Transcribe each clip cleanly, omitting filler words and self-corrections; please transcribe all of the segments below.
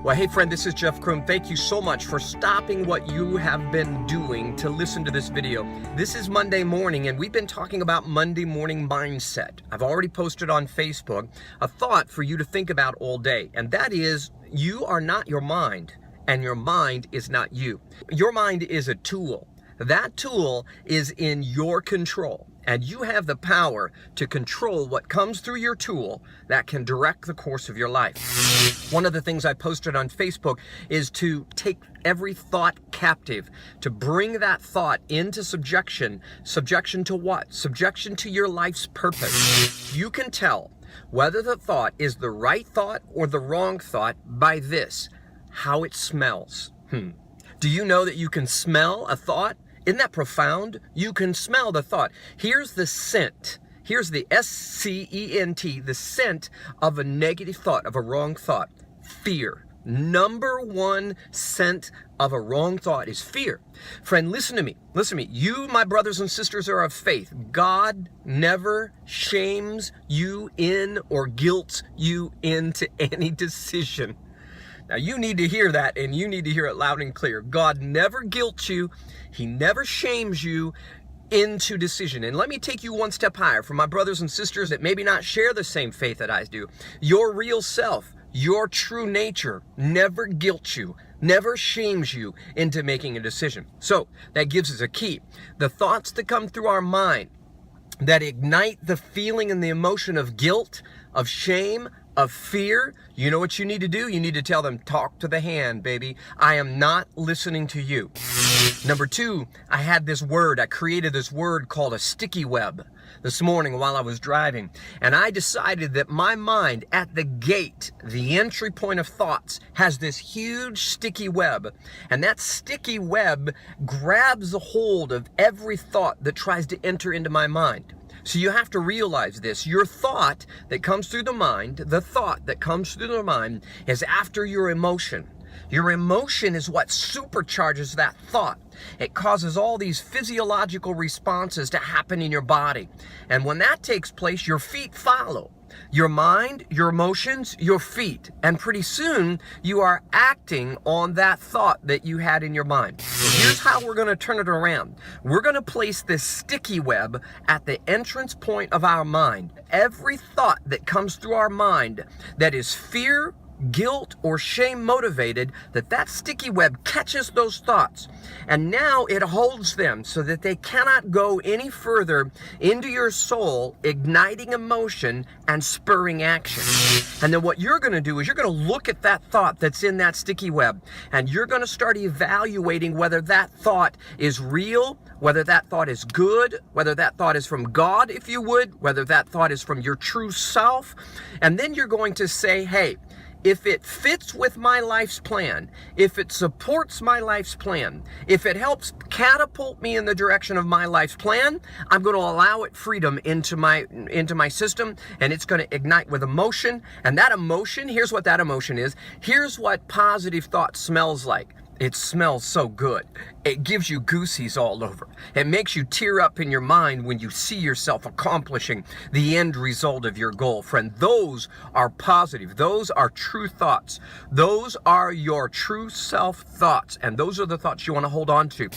Well, hey friend, this is Jeff Crume. Thank you so much for stopping what you have been doing to listen to this video. This is Monday morning, and we've been talking about Monday morning mindset. I've already posted on Facebook a thought for you to think about all day, and that is, you are not your mind, and your mind is not you. Your mind is a tool. That tool is in your control, and you have the power to control what comes through your tool that can direct the course of your life. One of the things I posted on Facebook is to take every thought captive, to bring that thought into subjection. Subjection to what? Subjection to your life's purpose. You can tell whether the thought is the right thought or the wrong thought by this, how it smells. Do you know that you can smell a thought? Isn't that profound? You can smell the thought. Here's the scent. Here's the S-C-E-N-T, the scent of a negative thought, of a wrong thought. Fear. Number one scent of a wrong thought is fear. Friend, listen to me. Listen to me. You, my brothers and sisters, are of faith. God never shames you in or guilts you into any decision. Now, you need to hear that, and you need to hear it loud and clear. God never guilts you. He never shames you into decision. And let me take you one step higher for my brothers and sisters that maybe not share the same faith that I do. Your real self, your true nature, never guilts you, never shames you into making a decision. So that gives us a key. The thoughts that come through our mind that ignite the feeling and the emotion of guilt, of shame, of fear, you know what you need to do? You need to tell them, talk to the hand, baby. I am not listening to you. Number two, I created this word called a sticky web this morning while I was driving. And I decided that my mind at the gate, the entry point of thoughts, has this huge sticky web. And that sticky web grabs a hold of every thought that tries to enter into my mind. So you have to realize this. Your thought that comes through the mind, the thought that comes through the mind is after your emotion. Your emotion is what supercharges that thought. It causes all these physiological responses to happen in your body. And when that takes place, your feet follow. Your mind, your emotions, your feet. And pretty soon, you are acting on that thought that you had in your mind. So here's how we're going to turn it around. We're going to place this sticky web at the entrance point of our mind. Every thought that comes through our mind that is fear, guilt, or shame motivated, that sticky web catches those thoughts, and now it holds them so that they cannot go any further into your soul, igniting emotion and spurring action. And then what you're going to do is you're going to look at that thought that's in that sticky web, and you're going to start evaluating whether that thought is real, whether that thought is good, whether that thought is from God, if you would, whether that thought is from your true self. And then you're going to say, hey, if it fits with my life's plan, if it supports my life's plan, if it helps catapult me in the direction of my life's plan, I'm going to allow it freedom into my system, and it's going to ignite with emotion. And that emotion, here's what that emotion is. Here's what positive thought smells like. It smells so good. It gives you goosies all over. It makes you tear up in your mind when you see yourself accomplishing the end result of your goal. Friend, those are positive. Those are true thoughts. Those are your true self thoughts. And those are the thoughts you want to hold on to.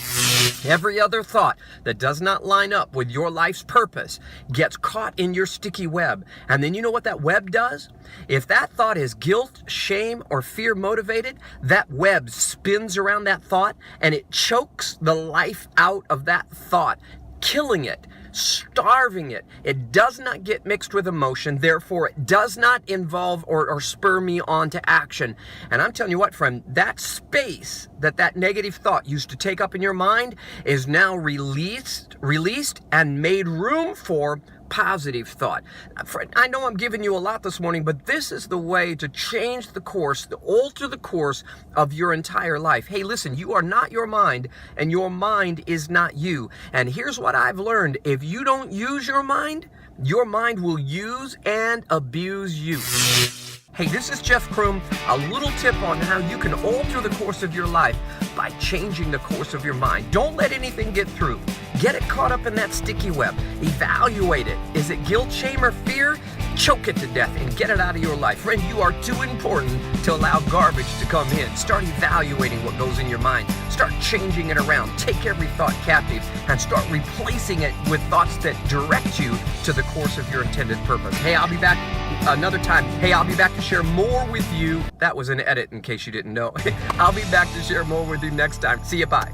Every other thought that does not line up with your life's purpose gets caught in your sticky web. And then you know what that web does? If that thought is guilt, shame, or fear motivated, that web spins around that thought, and it chokes the life out of that thought, killing it, starving it. It does not get mixed with emotion, therefore it does not involve or spur me on to action. And I'm telling you what, friend, that space that negative thought used to take up in your mind is now released and made room for positive thought. Friend, I know I'm giving you a lot this morning, but this is the way to change the course, to alter the course of your entire life. Hey, listen, you are not your mind, and your mind is not you. And here's what I've learned. If you don't use your mind will use and abuse you. Hey, this is Jeff Crume. A little tip on how you can alter the course of your life by changing the course of your mind. Don't let anything get through. Get it caught up in that sticky web. Evaluate it. Is it guilt, shame, or fear? choke it to death and get it out of your life. Friend, you are too important to allow garbage to come in. Start evaluating what goes in your mind. Start changing it around. Take every thought captive and start replacing it with thoughts that direct you to the course of your intended purpose. Hey, I'll be back another time. Hey, I'll be back to share more with you. That was an edit in case you didn't know. I'll be back to share more with you next time. See you, bye.